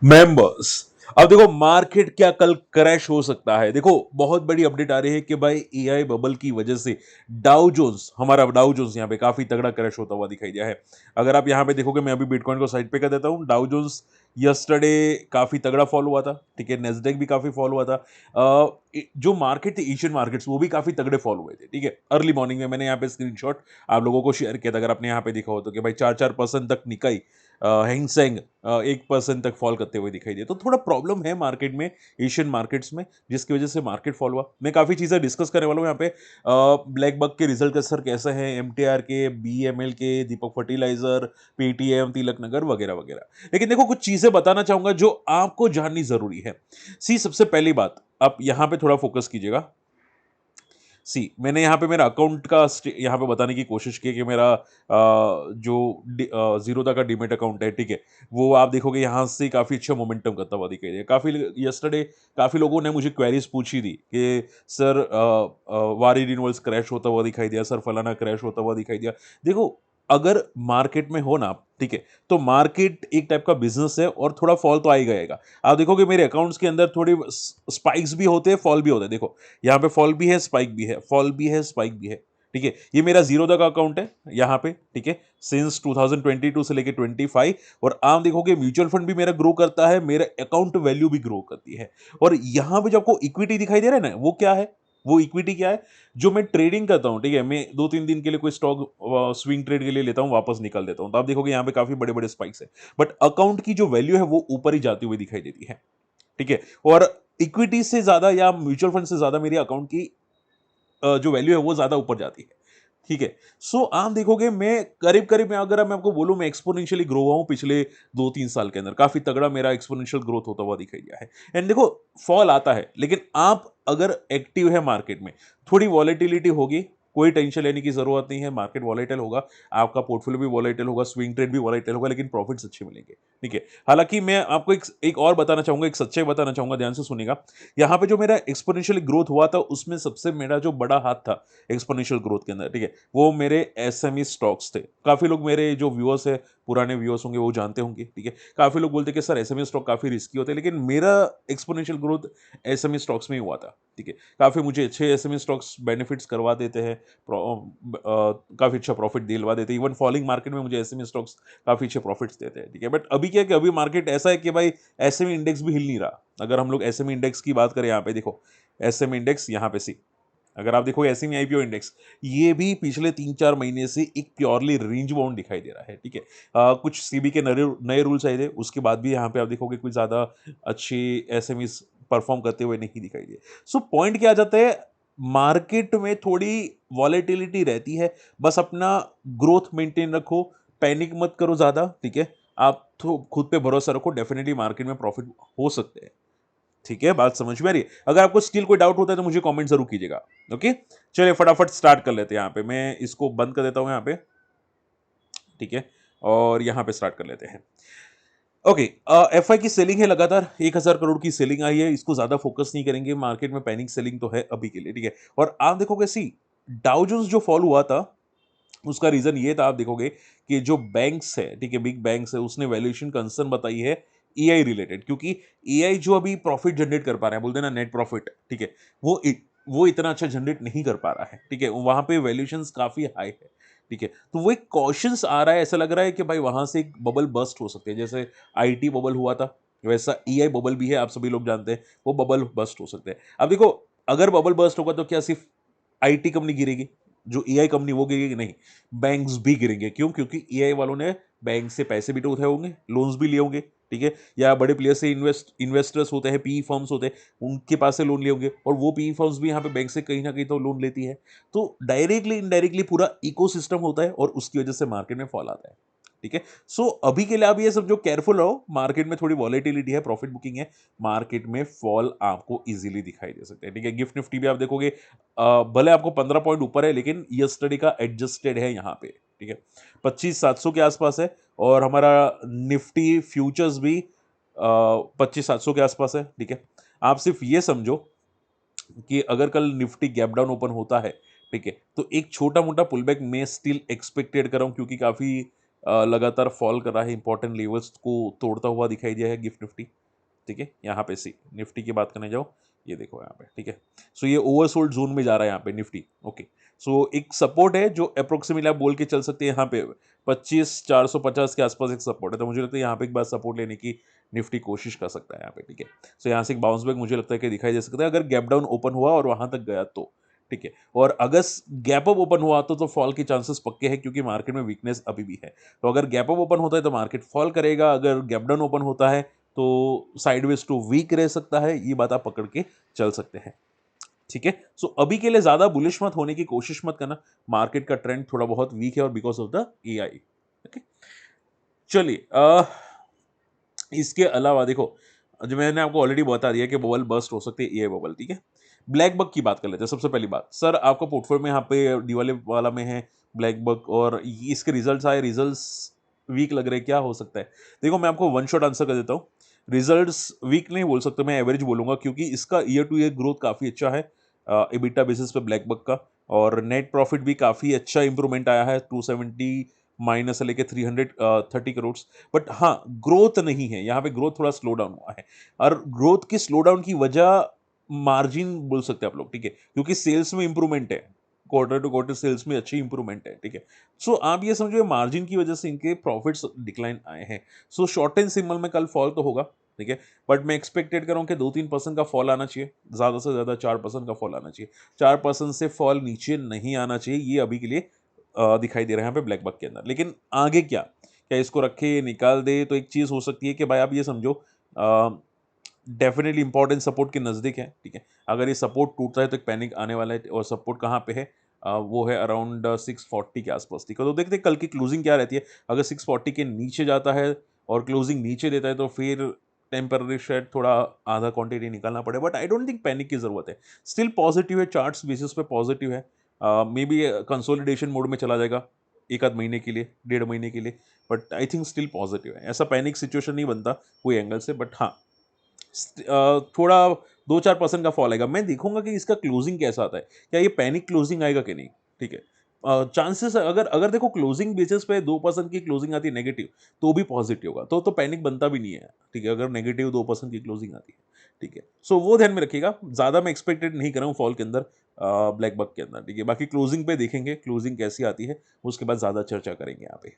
Members. अब देखो market क्या कल क्रैश हो सकता है। देखो बहुत बड़ी अपडेट आ रही है कि भाई एआई बबल की वजह से डाउ जोन्स यहाँ पे काफी तगड़ा क्रैश होता हुआ दिखाई दिया है। अगर आप यहाँ पे देखोगे, मैं अभी बिटकॉइन को साइड पे कर देता हूँ। डाउ जोन्स यस्टरडे काफी तगड़ा फॉल हुआ था, ठीक है। नेस्डेक भी काफी फॉल हुआ था। जो मार्केट थे एशियन मार्केट्स वो भी काफी तगड़े फॉल हुए थे, ठीक है। अर्ली मॉर्निंग में मैंने यहाँ पे स्क्रीनशॉट आप लोगों को शेयर किया था, अगर आपने यहाँ पे देखा हो तो, कि भाई 4-4% तक निकाई हैंगसेंग 1% तक फॉल करते हुए दिखाई दिए। तो थोड़ा प्रॉब्लम है मार्केट में, एशियन मार्केट्स में, जिसकी वजह से मार्केट फॉल हुआ। मैं काफी चीजें डिस्कस करने वाला हूँ यहाँ पे। ब्लैक बक के रिजल्ट का असर कैसा है, एमटीआर के, बीएमएल के, दीपक फर्टिलाइजर, पेटीएम, तिलक नगर वगैरह वगैरह। लेकिन देखो कुछ चीजें बताना चाहूंगा जो आपको जाननी जरूरी है। सबसे पहली बात, आप यहां पे थोड़ा फोकस कीजिएगा। मैंने यहाँ पे मेरा अकाउंट का यहाँ पे बताने की कोशिश की कि मेरा जो जीरोधा का डीमेट अकाउंट है, ठीक है, वो आप देखोगे यहाँ से काफ़ी अच्छा मोमेंटम करता हुआ दिखाई दिया। काफ़ी यस्टरडे काफ़ी लोगों ने मुझे क्वेरीज पूछी थी कि सर वारी रिन्यूअल्स क्रैश होता हुआ दिखाई दिया, सर फलाना क्रैश होता हुआ दिखाई दिया। देखो अगर मार्केट में हो ना आप, ठीक है, तो मार्केट एक टाइप का बिजनेस है और थोड़ा फॉल तो आएगा आएगा। आप देखोगे मेरे अकाउंट्स के अंदर थोड़ी स्पाइक्स भी होते हैं, फॉल भी होते हैं। देखो यहाँ पे फॉल भी है, स्पाइक भी है, फॉल भी है, स्पाइक भी है, ठीक है। ये मेरा जीरोधा का अकाउंट है यहाँ पे, ठीक है, सिंस 2022 से लेके 25। और आप देखोगे म्यूचुअल फंड भी मेरा ग्रो करता है, मेरा अकाउंट वैल्यू भी ग्रो करती है। और यहाँ पे जो आपको इक्विटी दिखाई दे रहा है ना, वो क्या है, वो इक्विटी क्या है, जो मैं ट्रेडिंग करता हूं, ठीक है। मैं 2-3 दिन के लिए कोई स्टॉक स्विंग ट्रेड के लिए लेता हूं, वापस निकाल देता हूं, तो आप देखोगे यहाँ पे काफी बड़े बड़े स्पाइक्स है। बट अकाउंट की जो वैल्यू है वो ऊपर ही जाती हुई दिखाई देती है, ठीक है। और इक्विटी से ज्यादा या म्यूचुअल फंड से ज्यादा मेरी अकाउंट की जो वैल्यू है वो ज्यादा ऊपर जाती है, ठीक है। आप देखोगे मैं करीब करीब मैं अगर मैं आपको बोलूं, मैं एक्सपोनेंशियली ग्रो हुआ हूं पिछले 2-3 साल के अंदर। काफी तगड़ा मेरा एक्सपोनेंशियल ग्रोथ होता हुआ दिखाई दिया है। एंड देखो फॉल आता है, लेकिन आप अगर एक्टिव है मार्केट में, थोड़ी वॉलेटिलिटी होगी, कोई टेंशन लेने की जरूरत नहीं है। मार्केट वॉलेटाइल होगा, आपका पोर्टफोलियो भी वॉलेटाइल होगा, स्विंग ट्रेड भी वॉलेटाइल होगा, लेकिन प्रॉफिट्स अच्छे मिलेंगे, ठीक है। हालांकि मैं आपको एक और बताना चाहूंगा, एक सच्चाई बताना चाहूंगा, ध्यान से सुनिएगा। यहाँ पे जो मेरा एक्सपोनेंशियल ग्रोथ हुआ था, उसमें सबसे मेरा जो बड़ा हाथ था एक्सपोनेंशियल ग्रोथ के अंदर, ठीक है, वो मेरे एसएमई स्टॉक्स थे। काफी लोग मेरे जो व्यूअर्स है, पुराने व्यूअर्स होंगे, वो जानते होंगे, ठीक है। काफी लोग बोलते हैं कि सर एसएमई स्टॉक काफी रिस्की होते हैं, लेकिन मेरा एक्सपोनेंशियल ग्रोथ एसएमई स्टॉक्स में ही हुआ था, ठीक है। काफी मुझे अच्छे एसएमई स्टॉक्स बेनिफिट्स करवा देते हैं, काफी अच्छा प्रॉफिट दिलवा देते हैं। इवन फॉलिंग मार्केट में मुझे एसएमई स्टॉक्स काफी अच्छे प्रॉफिट्स देते हैं, ठीक है। बट अभी क्या है कि अभी मार्केट ऐसा है कि भाई एसएमई इंडेक्स भी हिल नहीं रहा। अगर हम लोग एसएमई इंडेक्स की बात करें, यहाँ पे देखो एसएमई इंडेक्स, यहाँ पे अगर आप देखो एसएमई आईपीओ इंडेक्स, ये भी पिछले 3-4 महीने से एक प्योरली रेंज बाउंड दिखाई दे रहा है, ठीक है। कुछ सीबी के नए नए रूल्स आए थे, उसके बाद भी यहाँ पे आप देखोगे कुछ ज्यादा अच्छे एसएमई परफॉर्म करते हुए नहीं दिखाई दिए। पॉइंट क्या आ जाता है, मार्केट में थोड़ी वॉलेटिलिटी रहती है, बस अपना ग्रोथ मेंटेन रखो, पैनिक मत करो ज्यादा, ठीक है। आप तो खुद पे भरोसा रखो, डेफिनेटली मार्केट में प्रॉफिट हो सकते हैं, ठीक है। बात समझ में आ रही है? अगर आपको स्टिल कोई डाउट होता है तो मुझे कमेंट जरूर कीजिएगा। ओके, चलिए फटाफट स्टार्ट कर लेते हैं। यहाँ पे मैं इसको बंद कर देता हूं यहाँ पे, ठीक है, और यहाँ पे स्टार्ट कर लेते हैं। ओके, एफआई की सेलिंग है लगातार, 1,000 करोड़ की सेलिंग आई है। इसको ज्यादा फोकस नहीं करेंगे, मार्केट में पैनिक सेलिंग तो है अभी के लिए, ठीक है। और आप देखोगे डाउ जोन्स जो फॉल हुआ था, उसका रीजन ये था, आप देखोगे कि जो बैंक्स है, ठीक है, बिग बैंक्स है, उसने वैल्यूएशन कंसर्न बताई है एआई रिलेटेड। क्योंकि एआई जो अभी प्रॉफिट जनरेट कर पा रहा है, बोलते हैं ना नेट प्रॉफिट, ठीक है, वो इतना अच्छा जनरेट नहीं कर पा रहा है, ठीक है। वहां पे वैल्यूएशंस काफी हाई है, ठीक है। तो वो एक कॉशंस आ रहा है, ऐसा लग रहा है कि भाई वहां से एक बबल बस्ट हो सकते हैं, जैसे आईटी बबल हुआ था, वैसा एआई बबल भी है, आप सभी लोग जानते हैं, वो बबल बस्ट हो सकते हैं। अब देखो, अगर बबल बस्ट होगा तो क्या सिर्फ आईटी कंपनी गिरेगी, जो एआई कंपनी वो गिरेगी? नहीं, बैंक्स भी गिरेंगे। क्यों? क्योंकि एआई वालों ने बैंक से पैसे भी तो उठाए होंगे, लोन्स भी लिए होंगे, ठीक है। या बड़े प्लेयर से इन्वेस्टर्स होते हैं, पीई फर्म्स होते हैं, उनके पास से लोन लिए होंगे, और वो पीई फर्म्स भी यहाँ पे बैंक से कहीं ना कहीं तो लोन लेती है। तो डायरेक्टली इनडायरेक्टली पूरा इकोसिस्टम होता है, और उसकी वजह से मार्केट में फॉल आता है, ठीक है। अभी के लिए आप ये समझो, केयरफुल रहो, मार्केट में थोड़ी वॉलेटिलिटी है, प्रॉफिट बुकिंग है, मार्केट में फॉल आपको इजीली दिखाई दे सकते हैं, ठीक है। गिफ्ट निफ्टी भी आप देखोगे, भले आपको 15 पॉइंट ऊपर है, लेकिन यस्टरडे का एडजस्टेड है यहाँ पे, ठीक है, 25,700 के आसपास है। और हमारा निफ्टी फ्यूचर्स भी 25,700 के आसपास है, ठीक है। आप सिर्फ ये समझो कि अगर कल निफ्टी गैप डाउन ओपन होता है, ठीक है, तो एक छोटा मोटा पुल बैक मैं स्टिल एक्सपेक्टेड कर रहा हूं, क्योंकि काफी लगातार फॉल कर रहा है, इंपॉर्टेंट लेवल्स को तोड़ता हुआ दिखाई दिया है गिफ्ट निफ्टी, ठीक है। यहाँ पे सी निफ्टी की बात करने जाओ, ये देखो यहाँ पे, ठीक है। सो ये ओवरसोल्ड जोन में जा रहा है यहाँ पे निफ्टी, ओके। सो एक सपोर्ट है जो अप्रोक्सीमेटली आप बोल के चल सकते हैं, यहाँ पे 25,450 के आसपास एक सपोर्ट है, तो मुझे लगता है यहाँ पे एक बार सपोर्ट लेने की निफ्टी कोशिश कर सकता है यहाँ पे, ठीक है। सो यहाँ से एक बाउंस बैक मुझे लगता है कि दिखाई दे सकता है अगर गैप डाउन ओपन हुआ और वहां तक गया तो, ठीक है। और अगर गैप अप ओपन हुआ तो फॉल के चांसेस पक्के हैं, क्योंकि मार्केट में वीकनेस अभी भी है। तो अगर गैप अप ओपन होता है तो मार्केट फॉल करेगा, अगर गैप डाउन ओपन होता है तो साइडवेज टू वीक रह सकता है, ये बात आप पकड़ के चल सकते हैं, ठीक है। सो अभी के लिए ज्यादा बुलिश मत होने की कोशिश मत करना, मार्केट का ट्रेंड थोड़ा बहुत वीक है और because of the AI, okay. चलिए इसके अलावा देखो, जो मैंने आपको ऑलरेडी बता दिया कि बबल बस्ट हो सकती है, एआई बबल, ठीक है। ब्लैक बक की बात कर लेते हैं। सबसे पहली बात, सर आपका पोर्टफोलियो में यहाँ पे दिवाली वाला में है ब्लैक बक और इसके रिजल्ट्स आए, रिजल्ट्स वीक लग रहे हैं, क्या हो सकता है? देखो मैं आपको वन शॉट आंसर कर देता हूँ, रिजल्ट्स वीक नहीं बोल सकते, मैं एवरेज बोलूंगा, क्योंकि इसका ईयर टू ईयर ग्रोथ काफी अच्छा है EBITDA बेसिस पे ब्लैक बक का, और नेट प्रॉफिट भी काफी अच्छा इंप्रूवमेंट आया है, 270 माइनस से लेके 330 करोड़। बट हाँ, ग्रोथ नहीं है यहाँ पे, ग्रोथ थोड़ा स्लो डाउन हुआ है, और ग्रोथ की स्लो डाउन की वजह मार्जिन बोल सकते हैं आप लोग, ठीक है, क्योंकि सेल्स में इंप्रूवमेंट है, क्वार्टर टू क्वार्टर सेल्स में अच्छी इंप्रूवमेंट है, ठीक है। सो आप ये समझो मार्जिन की वजह से इनके प्रॉफिट्स डिक्लाइन आए हैं। सो शॉर्ट एंड सिंबल में कल फॉल तो होगा, ठीक है, बट मैं एक्सपेक्टेड कर रहा हूं कि 2-3% का फॉल आना चाहिए, ज्यादा से ज्यादा 4% का फॉल आना चाहिए, 4% से फॉल नीचे नहीं आना चाहिए, ये अभी के लिए दिखाई दे रहा है यहाँ पे ब्लैक बक के अंदर। लेकिन आगे क्या क्या इसको रखे निकाल दे, तो एक चीज हो सकती है कि भाई आप ये समझो डेफिनेटली इंपॉर्टेंट सपोर्ट के नजदीक है, ठीक है। अगर ये सपोर्ट टूटता है तो एक पैनिक आने वाला है, और सपोर्ट कहाँ पे है? वो है अराउंड 640 के आसपास, ठीक है। तो देखते हैं कल की क्लोजिंग क्या रहती है, अगर 640 के नीचे जाता है और क्लोजिंग नीचे देता है तो फिर टेम्पररी शायद थोड़ा आधा क्वांटिटी निकालना पड़े, but I don't think panic की जरूरत है, स्टिल पॉजिटिव है, चार्ट्स बेसिस पे पॉजिटिव है। मे बी कंसोलिडेशन मोड में चला जाएगा एक आध महीने के लिए, 1.5 महीने के लिए, but I think still positive है, ऐसा पैनिक सिचुएशन नहीं बनता कोई एंगल से, बट हाँ थोड़ा 2-4% का फॉल आएगा। मैं देखूंगा कि इसका क्लोजिंग कैसा आता है, क्या ये पैनिक क्लोजिंग आएगा कि नहीं, ठीक है। चांसेस अगर अगर देखो क्लोजिंग बेसिस पे 2% की क्लोजिंग आती है नेगेटिव, तो भी पॉजिटिव होगा, तो पैनिक बनता भी नहीं है, ठीक है, अगर नेगेटिव 2% की क्लोजिंग आती है, ठीक है। सो वो ध्यान में रखिएगा, ज्यादा मैं एक्सपेक्टेड नहीं कर रहा हूँ फॉल के अंदर, ब्लैक बक के अंदर, ठीक है। बाकी क्लोजिंग पे देखेंगे क्लोजिंग कैसी आती है, उसके बाद ज्यादा चर्चा करेंगे यहाँ पे।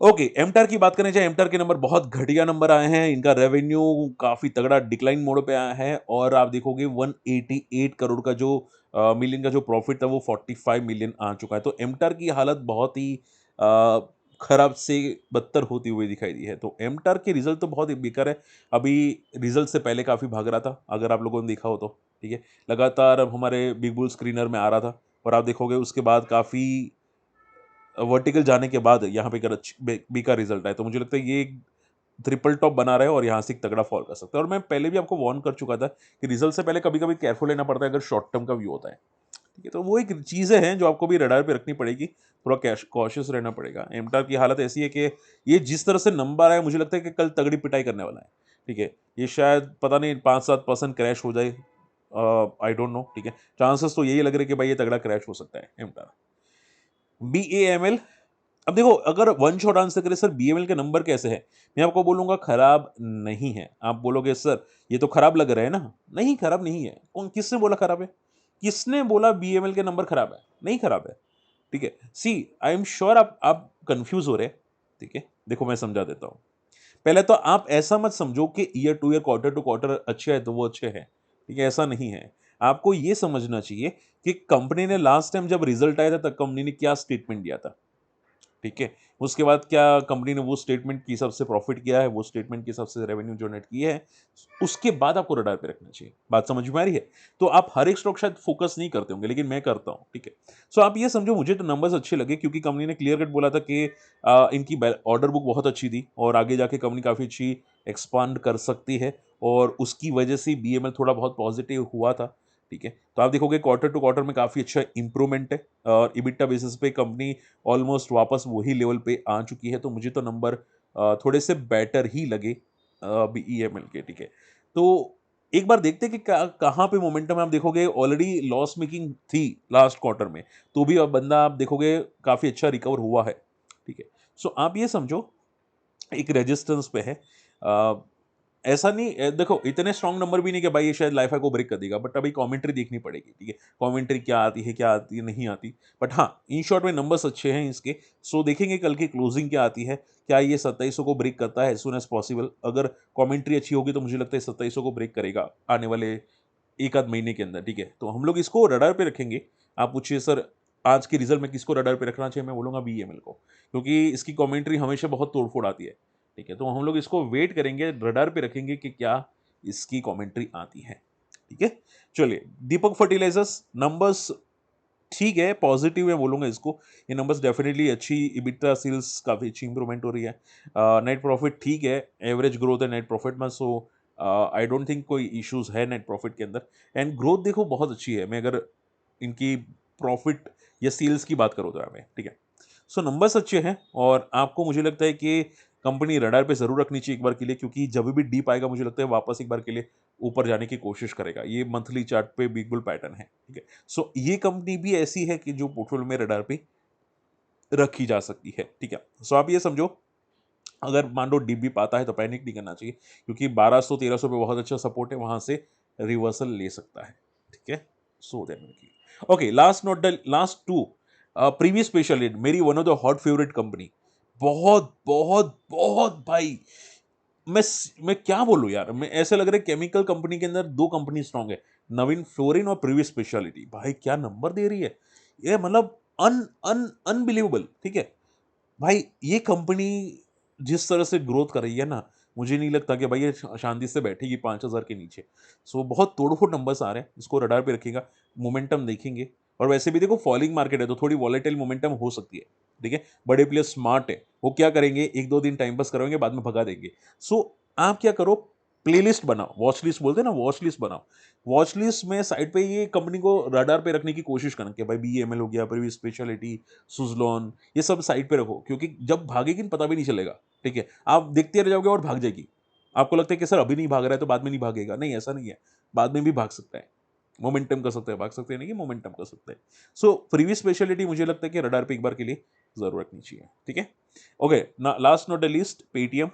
ओके, एमटार की बात करें जाए, एमटार के नंबर बहुत घटिया नंबर आए हैं, इनका रेवेन्यू काफी तगड़ा डिक्लाइन मोड पे आया है, और आप देखोगे 188 करोड़ का जो मिलियन का जो प्रॉफिट था वो 45 मिलियन आ चुका है। तो एमटार की हालत बहुत ही अ, खराब से बदतर होती हुई दिखाई दी है। तो एमटार के रिजल्ट तो बहुत ही बेकार है, अभी रिजल्ट से पहले काफी भाग रहा था, अगर आप लोगों ने देखा हो तो, ठीक है। लगातार हमारे बिग बुल स्क्रीनर में आ रहा था, और आप देखोगे उसके बाद काफी वर्टिकल जाने के बाद यहाँ पे अगर बी का रिजल्ट आए, तो मुझे लगता है ये ट्रिपल टॉप बना रहे हो और यहाँ से एक तगड़ा फॉल कर सकता है। और मैं पहले भी आपको वार्न कर चुका था कि रिजल्ट से पहले कभी कभी केयरफुल लेना पड़ता है अगर शॉर्ट टर्म का व्यू होता है, ठीक है। तो वो एक चीज़ें हैं जो आपको भी रडार पे रखनी पड़ेगी, थोड़ा कैश कॉशियस रहना पड़ेगा। एमटार की हालत ऐसी है कि ये जिस तरह से नंबर आया, मुझे लगता है कि कल तगड़ी पिटाई करने वाला है, ठीक है। ये शायद पता नहीं 5-7% क्रैश हो जाए, आई डोंट नो, ठीक है। चांसेस तो यही लग रहे हैं कि भाई ये तगड़ा क्रैश हो सकता है एमटार। BAML, अब देखो अगर वन शॉट आंसर करें सर BAML के नंबर कैसे हैं, मैं आपको बोलूंगा खराब नहीं है। आप बोलोगे सर ये तो खराब लग रहा है ना, नहीं खराब नहीं है। कौन किसने बोला खराब है? किसने बोला BAML के नंबर खराब है? नहीं खराब है, ठीक है। सी आई एम श्योर आप कंफ्यूज हो रहे हैं, ठीक है। देखो मैं समझा देता हूं, पहले तो आप ऐसा मत समझो कि year to year quarter to quarter अच्छे है तो वो अच्छे हैं, ठीक है, ऐसा नहीं है। आपको ये समझना चाहिए कि कंपनी ने लास्ट टाइम जब रिजल्ट आया था तब कंपनी ने क्या स्टेटमेंट दिया था, ठीक है। उसके बाद क्या कंपनी ने वो स्टेटमेंट के हिसाब से प्रॉफिट किया है, वो स्टेटमेंट के हिसाब से रेवेन्यू जनरेट किया है, उसके बाद आपको रडार पे रखना चाहिए। बात समझ में आ रही है? तो आप हर एक स्टॉक शायद फोकस नहीं करते होंगे, लेकिन मैं करता हूं, ठीक है। सो आप ये समझो मुझे तो नंबर्स अच्छे लगे, क्योंकि कंपनी ने क्लियर कट बोला था कि इनकी ऑर्डर बुक बहुत अच्छी थी और आगे जाके कंपनी काफी अच्छी एक्सपांड कर सकती है, और उसकी वजह से BML थोड़ा बहुत पॉजिटिव हुआ था, ठीक है। तो आप देखोगे क्वार्टर टू क्वार्टर में काफी अच्छा इंप्रूवमेंट है, और EBITDA बेसिस पे कंपनी ऑलमोस्ट वापस वही लेवल पे आ चुकी है, तो मुझे तो नंबर थोड़े से बेटर ही लगे BEML के, ठीक है। तो एक बार देखते हैं कि कहाँ पे मोमेंटम आप देखोगे, ऑलरेडी लॉस मेकिंग थी लास्ट क्वार्टर में, तो भी अब बंदा आप देखोगे काफी अच्छा रिकवर हुआ है, ठीक है। सो आप ये समझो एक रेजिस्टेंस पे है। अ, ऐसा नहीं देखो इतने स्ट्रॉन्ग नंबर भी नहीं कि भाई ये शायद लाइफा को ब्रेक कर देगा, बट अभी कमेंट्री देखनी पड़ेगी, ठीक है, कमेंट्री क्या आती है क्या आती है नहीं आती, बट हाँ इन शॉर्ट में नंबर्स अच्छे हैं इसके। सो देखेंगे कल की क्लोजिंग क्या आती है, क्या ये 2700 को ब्रेक करता है एज सुन एज पॉसिबल। अगर कमेंट्री अच्छी होगी तो मुझे लगता है 2700 को ब्रेक करेगा आने वाले एक आध महीने के अंदर, ठीक है। तो हम लोग इसको रडार पे रखेंगे। आप पूछिए सर आज के रिजल्ट में किसको रडार पे रखना चाहिए, मैं बोलूंगा बीएमएल को, क्योंकि इसकी कमेंट्री हमेशा बहुत तोड़फोड़ आती है, ठीक है। तो हम लोग इसको वेट करेंगे, रडार पे रखेंगे कि क्या इसकी कमेंट्री आती है, ठीक है। चलिए दीपक फर्टिलाइजर्स नंबर्स ठीक है, पॉजिटिव मैं बोलूंगा इसको। ये नंबर्स डेफिनेटली अच्छी, इबिटा सेल्स काफी अच्छी इंप्रूवमेंट हो रही है, नेट प्रॉफिट ठीक है, एवरेज ग्रोथ है नेट प्रॉफिट में। सो आई डोंट थिंक कोई इश्यूज है नेट प्रॉफिट के अंदर। एंड ग्रोथ देखो बहुत अच्छी है, मैं अगर इनकी प्रॉफिट या सेल्स की बात करूँ तो हमें, ठीक है। सो नंबर्स अच्छे हैं और आपको मुझे लगता है कि कंपनी रडार पे जरूर रखनी चाहिए एक बार के लिए, क्योंकि जब भी डीप आएगा मुझे लगता है वापस एक बार के लिए ऊपर जाने की कोशिश करेगा। ये मंथली चार्ट पे बिग बुल पैटर्न है, ठीक है। सो ये कंपनी भी ऐसी है कि जो पोर्टफोलियो में रडार पे रखी जा सकती है, ठीक है। सो आप ये समझो अगर मान लो डिप भी पाता है तो पैनिक नहीं करना चाहिए, क्योंकि 1200-1300 पे बहुत अच्छा सपोर्ट है, वहां से रिवर्सल ले सकता है, ठीक है। So then okay, last not the last two, previous special in मेरी one of the hot favourite company, बहुत बहुत बहुत भाई, मैं मैं क्या बोलूं यार, मैं ऐसे लग रहा है केमिकल कंपनी के अंदर दो कंपनी स्ट्रांग है, नवीन फ्लोरिन और प्रीवियस स्पेशलिटी। भाई क्या नंबर दे रही है ये, मतलब अन अन अनबिलीवेबल, ठीक है। भाई ये कंपनी जिस तरह से ग्रोथ कर रही है ना, मुझे नहीं लगता कि भाई ये शांति से बैठेगी 5,000 के नीचे। सो बहुत तोड़फोड़ नंबर्स आ रहे हैं, इसको रडार पे रखिएगा, मोमेंटम देखेंगे। और वैसे भी देखो फॉलिंग मार्केट है तो थोड़ी वॉलेटाइल मोमेंटम हो सकती है, ठीक है। बड़े प्लेयर स्मार्ट है, वो क्या करेंगे एक दो दिन टाइम पास करवाएंगे बाद में भगा देंगे। सो आप क्या करो, प्लेलिस्ट बनाओ, वॉच लिस्ट बोलते हैं ना, वॉच लिस्ट बनाओ। वॉच लिस्ट में साइड पे ये कंपनी को रडार पे रखने की कोशिश करें कि भाई बीएमएल हो गया, प्रीवियस स्पेशलिटी, सुजलॉन, ये सब साइड पे रखो, क्योंकि जब भागेगी न पता भी नहीं चलेगा, ठीक है। आप देखते रह जाओगे और भाग जाएगी। आपको लगता है कि सर अभी नहीं भाग रहा है तो बाद में नहीं भागेगा, नहीं ऐसा नहीं है, बाद में भी भाग सकता है, मोमेंटम कर सकते हैं, भाग सकते हैं नहीं कि मोमेंटम कर सकते हैं। सो प्रीवियस स्पेशलिटी मुझे लगता है कि रडार पे एक बार के लिए जरूर रखनी चाहिए, ठीक है। ओके ना, last not the least Paytm,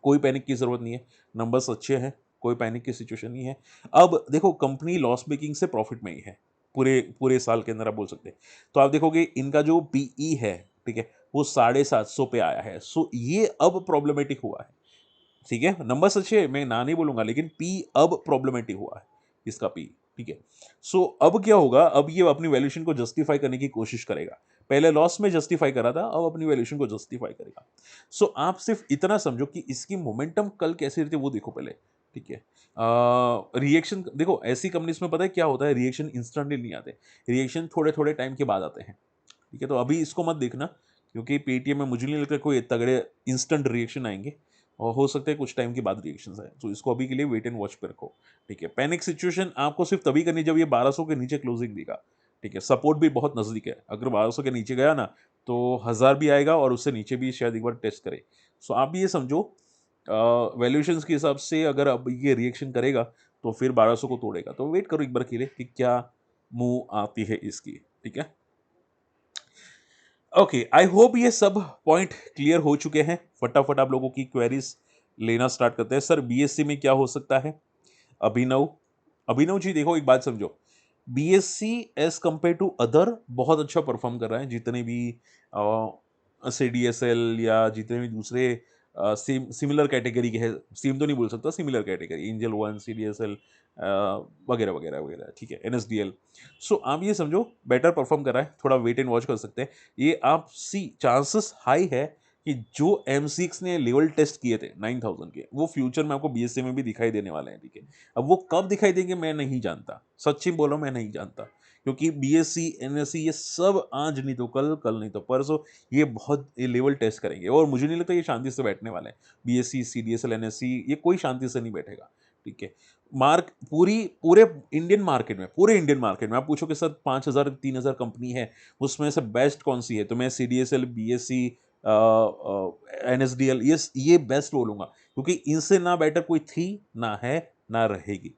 कोई पैनिक की जरूरत नहीं है, नंबर्स अच्छे हैं, कोई पैनिक की सिचुएशन नहीं है। अब देखो कंपनी लॉस मेकिंग से प्रॉफिट में ही है, पूरे पूरे साल के अंदर आप बोल सकते हैं। तो आप देखोगे इनका जो पीई है, ठीक है, वो 750 पे आया है। सो ये अब प्रॉब्लमेटिक हुआ है, ठीक है। नंबर्स अच्छे हैं, मैं ना नहीं बोलूंगा, लेकिन पी अब प्रॉब्लमेटिक हुआ है इसका पी, ठीक है। सो अब क्या होगा, अब ये अपनी वैल्यूएशन को जस्टिफाई करने की कोशिश करेगा। पहले लॉस में जस्टिफाई करा था, अब अपनी वैल्यूएशन को जस्टिफाई करेगा। सो आप सिर्फ इतना समझो कि इसकी मोमेंटम कल कैसी रहती है वो देखो पहले, ठीक है। रिएक्शन देखो, ऐसी कंपनीज में पता है क्या होता है, रिएक्शन इंस्टेंटली नहीं आते, रिएक्शन थोड़े थोड़े टाइम के बाद आते हैं, ठीक है। तो अभी इसको मत देखना, क्योंकि पेटीएम में मुझे नहीं लगता कोई तगड़े इंस्टेंट रिएक्शन आएंगे, और हो सकता है कुछ टाइम के बाद रिएक्शंस आए। तो इसको अभी के लिए वेट एंड वॉच पे रखो, ठीक है। पैनिक सिचुएशन आपको सिर्फ तभी करनी जब ये 1200 के नीचे क्लोजिंग देगा, ठीक है। सपोर्ट भी बहुत नजदीक है, अगर 1200 के नीचे गया ना तो 1000 भी आएगा और उससे नीचे भी शायद एक बार टेस्ट करे। सो आप ये समझो वैल्यूएशंस के हिसाब से अगर अब ये रिएक्शन करेगा तो फिर 1200 को तोड़ेगा, तो वेट करो एक बार के लिए कि क्या मूव आती है इसकी, ठीक है। ओके, आई होप ये सब पॉइंट क्लियर हो चुके हैं। फटाफट आप लोगों की क्वेरीज लेना स्टार्ट करते हैं। सर बीएससी में क्या हो सकता है? अभिनव, अभिनव जी देखो एक बात समझो, BSc as compared to other बहुत अच्छा परफॉर्म कर रहा है, जितने भी सीडीएसएल या जितने भी दूसरे सिमिलर कैटेगरी के हैं, सेम तो नहीं बोल सकता, similar category, angel one, CDSL वगैरह वगैरह वगैरह, ठीक है, एनएसडीएल। सो आप ये समझो बेटर परफॉर्म कर रहा है, थोड़ा वेट एंड वॉच कर सकते हैं। ये आप सी चांसेस हाई है कि जो M6 ने लेवल टेस्ट किए थे 9000 के, वो फ्यूचर में आपको बीएससी में भी दिखाई देने वाले हैं, ठीक है। अब वो कब दिखाई देंगे मैं नहीं जानता, सच्ची बोलो मैं नहीं जानता, क्योंकि बीएससी एनएससी ये सब आज नहीं तो कल, कल नहीं तो परसों ये बहुत ये लेवल टेस्ट करेंगे, और मुझे नहीं लगता ये शांति से बैठने वाले हैं। बीएससी सीडीएसएल एनएससी ये कोई शांति से नहीं बैठेगा, ठीक है। मार्क पूरे इंडियन मार्केट में आप पूछो कि सर 5,000 3,000 कंपनी है, उसमें से बेस्ट कौन सी है, तो मैं सीडीएसएल बीएससी एनएसडीएल ये बेस्ट बोलूंगा, क्योंकि इनसे ना बेटर कोई थी, ना है, ना रहेगी,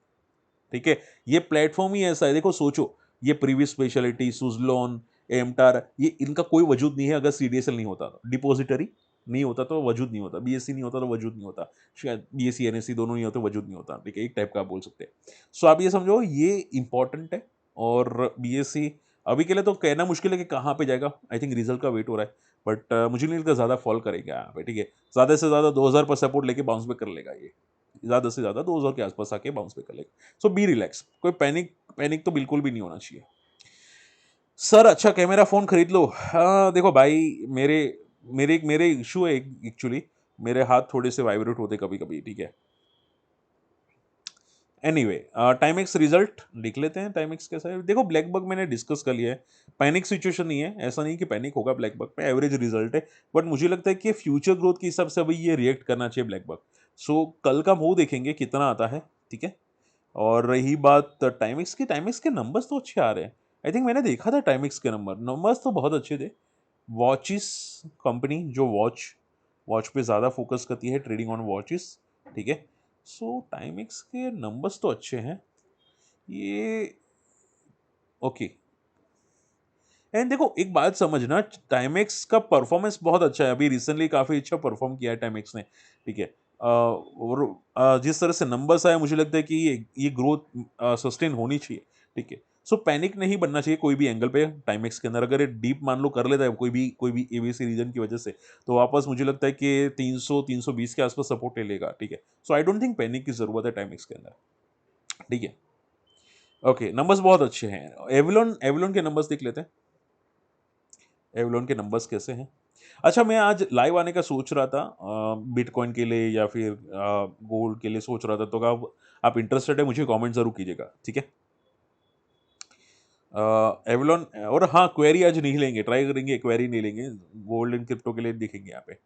ठीक है। ये प्लेटफॉर्म ही ऐसा है, देखो सोचो, ये प्रीवियस स्पेशलिटी, सुजलॉन, एमटार, ये इनका कोई वजूद नहीं है अगर सीडीएसएल नहीं होता तो। डिपॉजिटरी नहीं होता तो वजूद नहीं होता, बीएससी नहीं होता तो वजूद नहीं होता, शायद बीएससी एनएससी दोनों नहीं होते वजूद नहीं होता, ठीक है, एक टाइप का आप बोल सकते हैं। सो आप ये समझो ये इंपॉर्टेंट है। और बीएससी अभी के लिए तो कहना मुश्किल है कि कहाँ पे जाएगा, आई थिंक रिजल्ट का वेट हो रहा है, बट मुझे नहीं लगता ज़्यादा फॉल करेगा यहाँ पे, ठीक है। ज़्यादा से ज़्यादा 2000 पर सपोर्ट लेके बाउंस बैक कर लेगा ये, ज़्यादा से ज़्यादा 2000 के आसपास आके बाउंस बैक कर लेगा। सो बी रिलैक्स, कोई पैनिक पैनिक तो बिल्कुल भी नहीं होना चाहिए। सर अच्छा कैमरा फ़ोन खरीद लो। हाँ, देखो भाई मेरे मेरे मेरे इश्यू है एक्चुअली, मेरे हाथ थोड़े से वाइब्रेट होते कभी-कभी, ठीक है। एनीवे टाइमेक्स रिजल्ट लिख लेते हैं, टाइमेक्स कैसा है। देखो ब्लैक बक मैंने डिस्कस कर लिया है, पैनिक सिचुएशन नहीं है, ऐसा नहीं कि पैनिक होगा ब्लैक बक पे, एवरेज रिजल्ट है। बट मुझे लगता है कि फ्यूचर ग्रोथ के हिसाब से अभी ये रिएक्ट करना चाहिए ब्लैक बक। सो कल का मूव देखेंगे कितना आता है, ठीक है। और रही बात टाइमिक्स की, टाइमिक्स के नंबर्स तो अच्छे आ रहे हैं। आई थिंक मैंने देखा था टाइमिक्स के नंबर्स तो बहुत अच्छे थे। वॉचिस कंपनी जो वॉच वॉच पे ज़्यादा फोकस करती है, ट्रेडिंग ऑन वॉचिस, ठीक है। सो टाइमिक्स के नंबर्स तो अच्छे हैं ये, ओके। एंड देखो एक बात समझना, टाइमेक्स का परफॉर्मेंस बहुत अच्छा है, अभी रिसेंटली काफ़ी अच्छा परफॉर्म किया है टाइमेक्स ने, ठीक है। और जिस तरह से नंबर्स आए मुझे लगता है कि ये ग्रोथ सस्टेन होनी चाहिए, ठीक है। सो पैनिक नहीं बनना चाहिए कोई भी एंगल पे टाइमेक्स के अंदर। अगर ये डीप मान लो कर लेता है कोई भी एबीसी रीजन की वजह से, तो वापस मुझे लगता है कि 300 320 के आसपास सपोर्ट ले लेगा, ठीक है। सो आई डोंट थिंक पैनिक की जरूरत है टाइमेक्स के अंदर, ठीक है। ओके नंबर्स बहुत अच्छे हैं। एवलॉन एवलॉन के नंबर्स देख लेते हैं, एवलॉन के नंबर्स कैसे हैं। अच्छा मैं आज लाइव आने का सोच रहा था, बिटकॉइन के लिए या फिर गोल्ड के लिए सोच रहा था, तो आप इंटरेस्टेड है मुझे कमेंट जरूर कीजिएगा, ठीक है। एवलॉन और हाँ क्वेरी आज नहीं लेंगे, ट्राई करेंगे क्वेरी नहीं लेंगे, गोल्ड एंड क्रिप्टो के लिए देखेंगे यहाँ पे।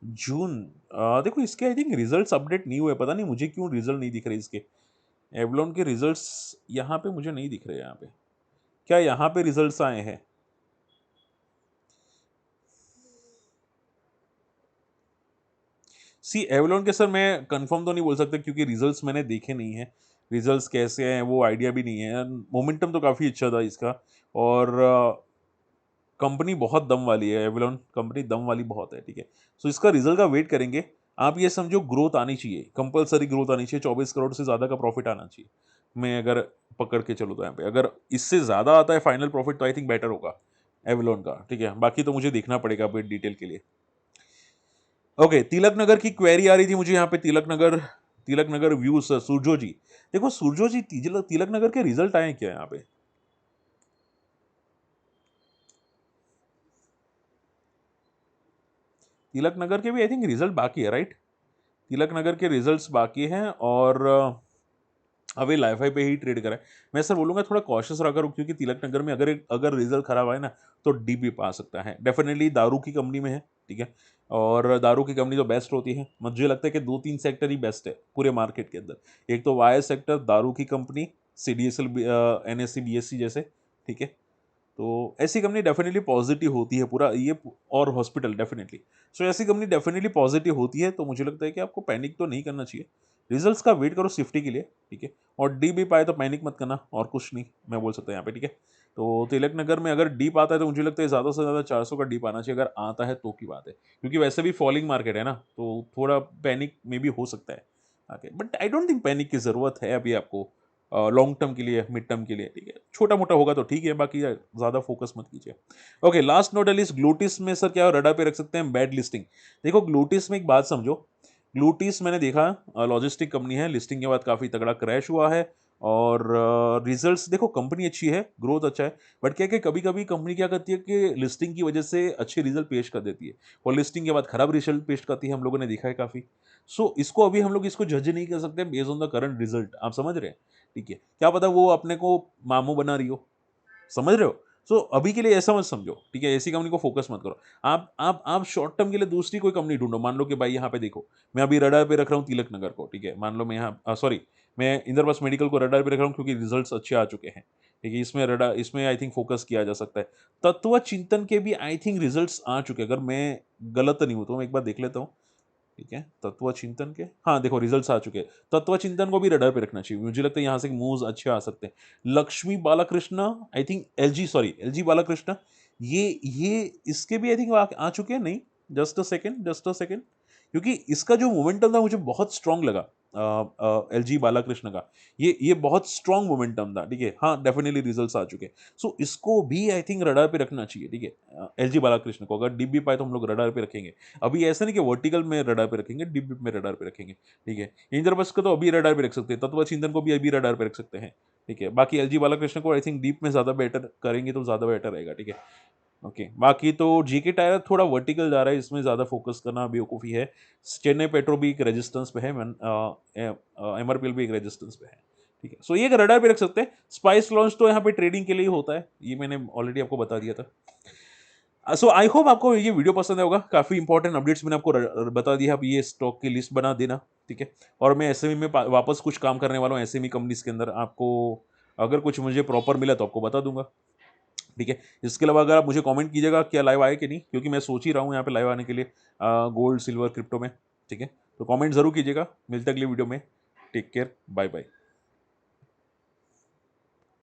जून देखो इसके आई थिंक रिजल्ट्स अपडेट नहीं हुए, पता नहीं मुझे क्यों रिजल्ट नहीं दिख रहे इसके। एवलॉन के रिजल्ट्स यहाँ पे मुझे नहीं दिख रहे, यहाँ पे क्या यहाँ पे रिजल्ट्स आए हैं। सी एवलॉन के सर मैं कंफर्म तो नहीं बोल सकता क्योंकि रिजल्ट्स मैंने देखे नहीं है, रिजल्ट्स कैसे हैं वो आइडिया भी नहीं है। मोमेंटम तो काफ़ी अच्छा था इसका, और कंपनी बहुत दम वाली है, एवलॉन कंपनी दम वाली बहुत है, ठीक है। सो इसका रिजल्ट का वेट करेंगे। आप ये समझो ग्रोथ आनी चाहिए, कंपलसरी ग्रोथ आनी चाहिए, 24 करोड़ से ज़्यादा का प्रॉफिट आना चाहिए। मैं अगर पकड़ के चलूँ तो यहाँ पे अगर इससे ज़्यादा आता है फाइनल प्रॉफिट तो आई थिंक बेटर होगा एवलॉन का, ठीक है। बाकी तो मुझे देखना पड़ेगा अभी डिटेल के लिए। ओके तिलक नगर की क्वेरी आ रही थी मुझे यहाँ पे, तिलक नगर व्यूज सुरजो जी। देखो सुरजो जी तिलक नगर के रिजल्ट आए हैं क्या यहाँ पे। तिलक नगर के भी आई थिंक रिजल्ट बाकी है, राइट। तिलक नगर के रिजल्ट्स बाकी हैं और अभी लाइफाई पे ही ट्रेड करा है। मैं सर बोलूंगा थोड़ा कॉशियस रहा करो क्योंकि तिलक नगर में अगर अगर रिजल्ट खराब आए ना तो डीप भी पा सकता है। डेफिनेटली दारू की कंपनी में है, ठीक है। और दारू की कंपनी तो बेस्ट होती है, मुझे लगता है कि 2-3 सेक्टर ही बेस्ट है पूरे मार्केट के अंदर। एक तो वायर सेक्टर, दारू की कंपनी, सीडीएसएल, एनएससी बीएससी जैसे, ठीक है। तो ऐसी कंपनी डेफिनेटली पॉजिटिव होती है पूरा ये, और हॉस्पिटल डेफिनेटली। सो ऐसी कंपनी डेफिनेटली पॉजिटिव होती है, तो मुझे लगता है कि आपको पैनिक तो नहीं करना चाहिए, रिजल्ट्स का वेट करो सेफ्टी के लिए, ठीक है। और डी भी पाए तो पैनिक मत करना, और कुछ नहीं मैं बोल सकता हूँ यहाँ पे, ठीक है। तो तिलक नगर में अगर डीप आता है तो मुझे लगता है ज़्यादा से ज़्यादा 400 का डीप आना चाहिए, अगर आता है तो की बात है, क्योंकि वैसे भी फॉलिंग मार्केट है ना, तो थोड़ा पैनिक में भी हो सकता है आगे, but I don't think panic की ज़रूरत है अभी आपको, लॉन्ग टर्म के लिए, मिड टर्म के लिए, ठीक है। छोटा मोटा होगा तो ठीक है, बाकी ज़्यादा फोकस मत कीजिए। ओके लास्ट नोट एलिस ग्लूटिस में सर क्या रडार पे रख सकते हैं बैड लिस्टिंग। देखो ग्लूटिस में एक बात समझो, ग्लूटिस मैंने देखा लॉजिस्टिक कंपनी है, लिस्टिंग के बाद काफ़ी तगड़ा क्रैश हुआ है, और रिजल्ट्स देखो कंपनी अच्छी है, ग्रोथ अच्छा है, बट क्या कि कभी कभी कंपनी क्या करती है कि लिस्टिंग की वजह से अच्छे रिजल्ट पेश कर देती है और लिस्टिंग के बाद खराब रिजल्ट पेश करती है, हम लोगों ने देखा है काफ़ी। सो इसको अभी हम लोग इसको जज नहीं कर सकते based on the current result, आप समझ रहे हैं, ठीक है। क्या पता वो अपने को मामू बना रही हो, समझ रहे हो। सो अभी के लिए ऐसा मत समझो, ठीक है, ऐसी कंपनी को फोकस मत करो। आप शॉर्ट टर्म के लिए दूसरी कोई कंपनी ढूंढो, मान लो कि भाई यहाँ पे देखो मैं अभी रडार पे रख रहा हूँ तिलक नगर को, ठीक है। मान लो मैं यहाँ सॉरी मैं इंद्रप्रस्थ मेडिकल को रडार पे रख रहा हूँ क्योंकि रिजल्ट्स अच्छे आ चुके हैं, ठीक है। इसमें रडार, इसमें आई थिंक फोकस किया जा सकता है। तत्व चिंतन के भी आई थिंक रिजल्ट्स आ चुके हैं, अगर मैं गलत नहीं हूँ तो मैं एक बार देख लेता हूँ, ठीक है, तत्व चिंतन के, हाँ देखो रिजल्ट्स आ चुके हैं। तत्व चिंतन को भी रडार पे रखना चाहिए, मुझे लगता है यहाँ से मूव्स अच्छे आ सकते हैं। Lakshmi Balakrishna, I think LG, sorry LG Balakrishna, ये इसके भी आई थिंक आ चुके हैं, नहीं, just a second, just a second, क्योंकि इसका जो मोमेंटम था मुझे बहुत स्ट्रांग लगा, एलजी बालाकृष्ण का, ये बहुत स्ट्रांग मोमेंटम था, ठीक है, हाँ डेफिनेटली रिजल्ट्स आ चुके हैं। सो इसको भी आई थिंक रडार पे रखना चाहिए, ठीक है, एलजी बालाकृष्ण को अगर डिप भी पाए तो हम लोग रडार पे रखेंगे। अभी ऐसा नहीं कि वर्टिकल में रडार पे रखेंगे, डीप में रडार पे रखेंगे, ठीक है। इंद्रप्रस्थ को तो अभी रडार पे रख सकते हैं, तत्व चिंतन को भी अभी रडार पे रख सकते हैं, ठीक है। बाकी एलजी बालाकृष्ण को आई थिंक डीप में ज्यादा बेटर करेंगे तो ज्यादा बेटर रहेगा, ठीक है। ओके, बाकी तो जीके टायर थोड़ा वर्टिकल जा रहा है, इसमें ज्यादा फोकस करना बेवकूफ़ी है। चेन्नई पेट्रो भी एक रेजिस्टेंस पे है, एमआरपीएल भी एक रेजिस्टेंस पे है, ठीक है। सो ये रडार पे रख सकते हैं। स्पाइस लॉन्च तो यहाँ पे ट्रेडिंग के लिए ही होता है, ये मैंने ऑलरेडी आपको बता दिया था। सो आई होप आपको ये वीडियो पसंद आया होगा, काफी इंपॉर्टेंट अपडेट्स मैंने आपको बता दिया। आप ये स्टॉक की लिस्ट बना देना, ठीक है। और मैं एसएमई में वापस कुछ काम करने वाला हूँ, एसएमई कंपनीज के अंदर, आपको अगर कुछ मुझे प्रॉपर मिला तो आपको बता दूंगा, ठीक है। इसके अलावा अगर आप मुझे कमेंट कीजिएगा क्या लाइव आए कि नहीं, क्योंकि मैं सोच ही रहा हूँ यहाँ पे लाइव आने के लिए, गोल्ड सिल्वर क्रिप्टो में, ठीक है। तो कमेंट जरूर कीजिएगा, मिलते हैं अगली वीडियो में। Take care, bye bye.